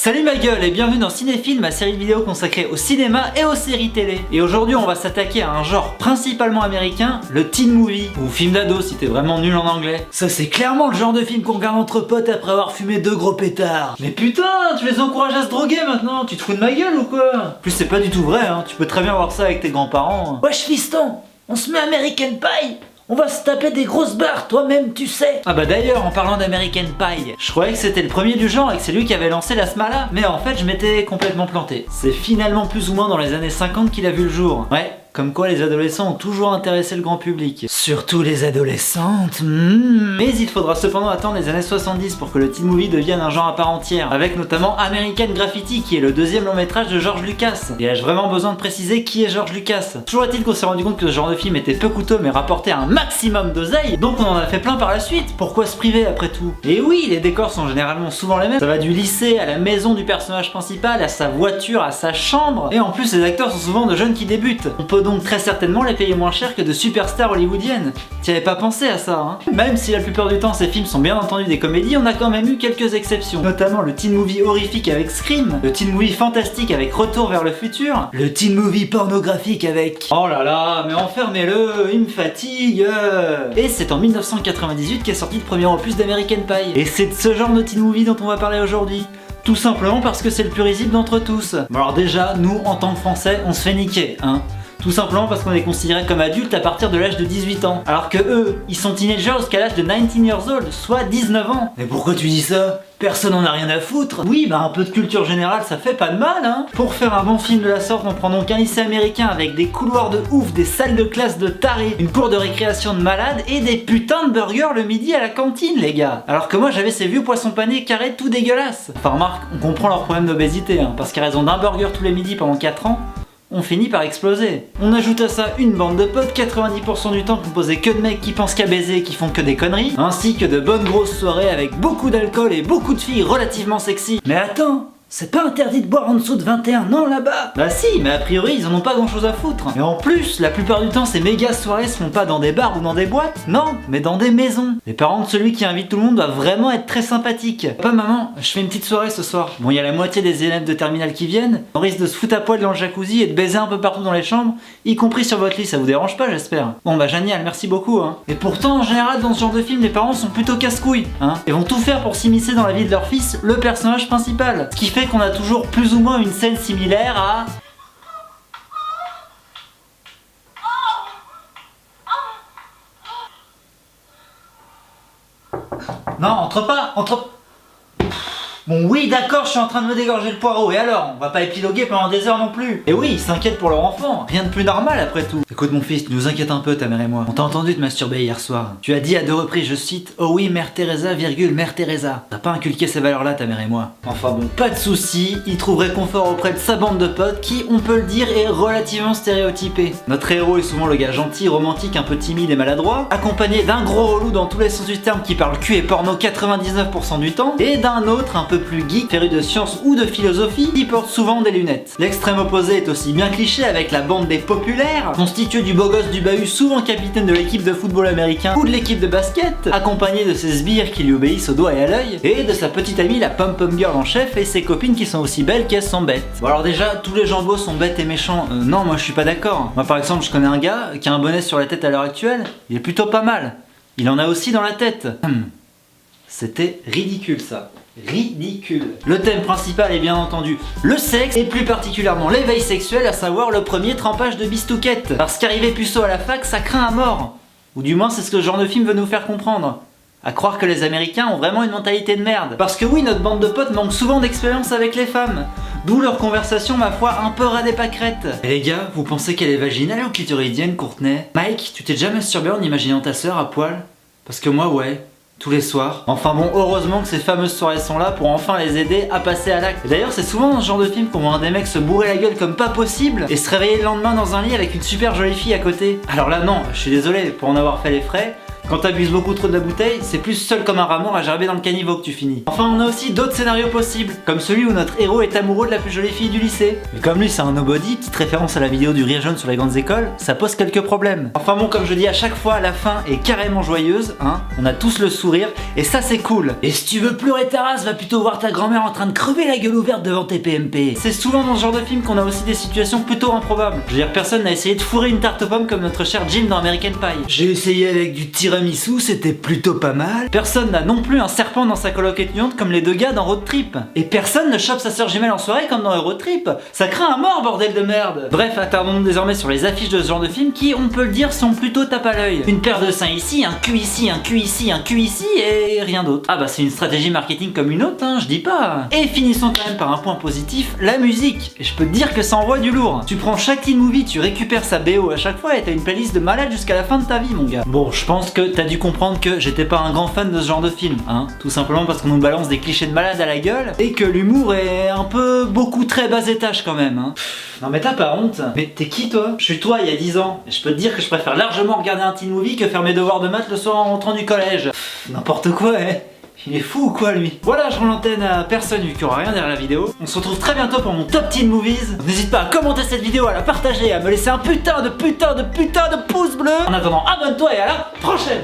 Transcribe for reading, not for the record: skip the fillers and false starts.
Salut ma gueule et bienvenue dans Cinéphile, ma série de vidéos consacrée au cinéma et aux séries télé. Et aujourd'hui on va s'attaquer à un genre principalement américain, le teen movie, ou film d'ado si t'es vraiment nul en anglais. Ça c'est clairement le genre de film qu'on regarde entre potes après avoir fumé 2 gros pétards. Mais putain, tu les encourages à se droguer maintenant, tu te fous de ma gueule ou quoi? En plus c'est pas du tout vrai, hein. Tu peux très bien voir ça avec tes grands-parents. Wesh fiston, on se met American Pie. On va se taper des grosses barres, toi-même tu sais. Ah bah d'ailleurs, en parlant d'American Pie, je croyais que c'était le premier du genre et que c'est lui qui avait lancé la smala, mais en fait je m'étais complètement planté. C'est finalement plus ou moins dans les années 50 qu'il a vu le jour. Ouais, comme quoi les adolescents ont toujours intéressé le grand public. Surtout les adolescentes. Mais il faudra cependant attendre les années 70 pour que le teen movie devienne un genre à part entière, avec notamment American Graffiti qui est le deuxième long métrage de George Lucas. Et ai-je vraiment besoin de préciser qui est George Lucas? Toujours est-il qu'on s'est rendu compte que ce genre de film était peu coûteux mais rapportait un maximum d'oseille, donc on en a fait plein par la suite. Pourquoi se priver après tout? Et oui, les décors sont généralement souvent les mêmes. Ça va du lycée à la maison du personnage principal, à sa voiture, à sa chambre. Et en plus les acteurs sont souvent de jeunes qui débutent. On peut donc très certainement les payer moins cher que de superstars hollywoodiennes. T'y avais pas pensé à ça, hein? Même si la plupart du temps ces films sont bien entendu des comédies, on a quand même eu quelques exceptions. Notamment le teen movie horrifique avec Scream, le teen movie fantastique avec Retour vers le futur, le teen movie pornographique avec... Oh là là, mais enfermez-le, il me fatigue. Et c'est en 1998 qu'est sorti le premier opus d'American Pie. Et c'est de ce genre de teen movie dont on va parler aujourd'hui. Tout simplement parce que c'est le plus risible d'entre tous. Bon alors déjà, nous en tant que Français, on se fait niquer, hein. Tout simplement parce qu'on est considéré comme adulte à partir de l'âge de 18 ans. Alors que eux, ils sont teenagers jusqu'à l'âge de 19 years old, soit 19 ans. Mais pourquoi tu dis ça? Personne en a rien à foutre. Oui, bah un peu de culture générale, ça fait pas de mal, hein. Pour faire un bon film de la sorte, on prend donc un lycée américain avec des couloirs de ouf, des salles de classe de tarés, une cour de récréation de malades et des putains de burgers le midi à la cantine, les gars. Alors que moi, j'avais ces vieux poissons panés carrés tout dégueulasses. Enfin, remarque, on comprend leur problème d'obésité, hein, parce qu'à raison d'un burger tous les midis pendant 4 ans, on finit par exploser. On ajoute à ça une bande de potes, 90% du temps composée que de mecs qui pensent qu'à baiser et qui font que des conneries, ainsi que de bonnes grosses soirées avec beaucoup d'alcool et beaucoup de filles relativement sexy. Mais attends, c'est pas interdit de boire en dessous de 21 ans là-bas? Bah si, mais a priori ils en ont pas grand chose à foutre. Et en plus, la plupart du temps ces méga soirées se font pas dans des bars ou dans des boîtes, non, mais dans des maisons. Les parents de celui qui invite tout le monde doivent vraiment être très sympathiques. Papa, maman, je fais une petite soirée ce soir. Bon, il y a la moitié des élèves de terminale qui viennent, on risque de se foutre à poil dans le jacuzzi et de baiser un peu partout dans les chambres, y compris sur votre lit, ça vous dérange pas j'espère? Bon bah génial, merci beaucoup, hein. Et pourtant, en général dans ce genre de film, les parents sont plutôt casse-couilles, hein, et vont tout faire pour s'immiscer dans la vie de leur fils, le personnage principal. Ce qui fait qu'on a toujours plus ou moins une scène similaire à... Non, entre pas, entre... Bon oui d'accord, je suis en train de me dégorger le poireau, et alors? On va pas épiloguer pendant des heures non plus. Et oui, ils s'inquiètent pour leur enfant, rien de plus normal après tout. Écoute mon fils, tu nous inquiètes un peu ta mère et moi. On t'a entendu te masturber hier soir. Tu as dit à 2 reprises, je cite, oh oui mère Teresa, virgule mère Teresa. T'as pas inculqué ces valeurs là ta mère et moi. Enfin bon, pas de soucis, il trouve réconfort auprès de sa bande de potes qui, on peut le dire, est relativement stéréotypée. Notre héros est souvent le gars gentil, romantique, un peu timide et maladroit, accompagné d'un gros relou dans tous les sens du terme qui parle cul et porno 99% du temps, et d'un autre un peu plus geek, féru de science ou de philosophie, qui porte souvent des lunettes. L'extrême opposé est aussi bien cliché avec la bande des populaires, constituée du beau gosse du bahut, souvent capitaine de l'équipe de football américain ou de l'équipe de basket, accompagné de ses sbires qui lui obéissent au doigt et à l'œil, et de sa petite amie la pom-pom girl en chef et ses copines qui sont aussi belles qu'elles sont bêtes. Bon alors déjà, tous les gens beaux sont bêtes et méchants. Non, moi je suis pas d'accord. Moi par exemple, je connais un gars qui a un bonnet sur la tête à l'heure actuelle, il est plutôt pas mal. Il en a aussi dans la tête. C'était ridicule ça. Ridicule. Le thème principal est bien entendu le sexe et plus particulièrement l'éveil sexuel, à savoir le premier trempage de bistouquette. Parce qu'arriver puceau à la fac, ça craint à mort. Ou du moins c'est ce que ce genre de film veut nous faire comprendre. À croire que les Américains ont vraiment une mentalité de merde. Parce que oui, notre bande de potes manque souvent d'expérience avec les femmes. D'où leur conversation, ma foi, un peu ras des pâquerettes. Et les gars, vous pensez qu'elle est vaginale ou clitoridienne, Courtenay? Mike, tu t'es déjà masturbé en imaginant ta sœur à poil? Parce que moi, ouais. Tous les soirs. Enfin bon, heureusement que ces fameuses soirées sont là pour enfin les aider à passer à l'acte. D'ailleurs, c'est souvent dans ce genre de film qu'on voit un des mecs se bourrer la gueule comme pas possible et se réveiller le lendemain dans un lit avec une super jolie fille à côté. Alors là, non, je suis désolé, pour en avoir fait les frais, Quand t'abuses beaucoup trop de la bouteille, c'est plus seul comme un rat mort à gerber dans le caniveau que tu finis. Enfin, on a aussi d'autres scénarios possibles, comme celui où notre héros est amoureux de la plus jolie fille du lycée. Mais comme lui c'est un nobody, petite référence à la vidéo du rire jaune sur les grandes écoles, ça pose quelques problèmes. Enfin bon, comme je dis à chaque fois, la fin est carrément joyeuse, hein. On a tous le sourire, et ça c'est cool. Et si tu veux pleurer ta race, va plutôt voir ta grand-mère en train de crever la gueule ouverte devant tes PMP. C'est souvent dans ce genre de film qu'on a aussi des situations plutôt improbables. Je veux dire, personne n'a essayé de fourrer une tarte aux pommes comme notre cher Jim dans American Pie. J'ai essayé avec du tiramisu, c'était plutôt pas mal. Personne n'a non plus un serpent dans sa coloc étudiante comme les deux gars dans Road Trip. Et personne ne chope sa sœur jumelle en soirée comme dans Road Trip. Ça craint à mort, bordel de merde. Bref, attardons-nous désormais sur les affiches de ce genre de film qui, on peut le dire, sont plutôt tape à l'œil. Une paire de seins ici, un cul ici, un cul ici, un cul ici et rien d'autre. Ah bah c'est une stratégie marketing comme une autre, hein, je dis pas. Et finissons quand même par un point positif, la musique. Et je peux te dire que ça envoie du lourd. Tu prends chaque teen movie, tu récupères sa BO à chaque fois et t'as une playlist de malade jusqu'à la fin de ta vie, mon gars. Bon, je pense que t'as dû comprendre que j'étais pas un grand fan de ce genre de film, hein. Tout simplement parce qu'on nous balance des clichés de malade à la gueule et que l'humour est un peu beaucoup très bas étage quand même, hein. Non mais t'as pas honte. Mais t'es qui toi? Je suis toi il y a 10 ans. Et je peux te dire que je préfère largement regarder un teen movie que faire mes devoirs de maths le soir en rentrant du collège. N'importe quoi, hein. Il est fou ou quoi lui? Voilà, je rends l'antenne à personne vu qu'il y aura rien derrière la vidéo. On se retrouve très bientôt pour mon top teen movies. N'hésite pas à commenter cette vidéo, à la partager, à me laisser un putain de pouce bleu. En attendant, abonne-toi et à la prochaine.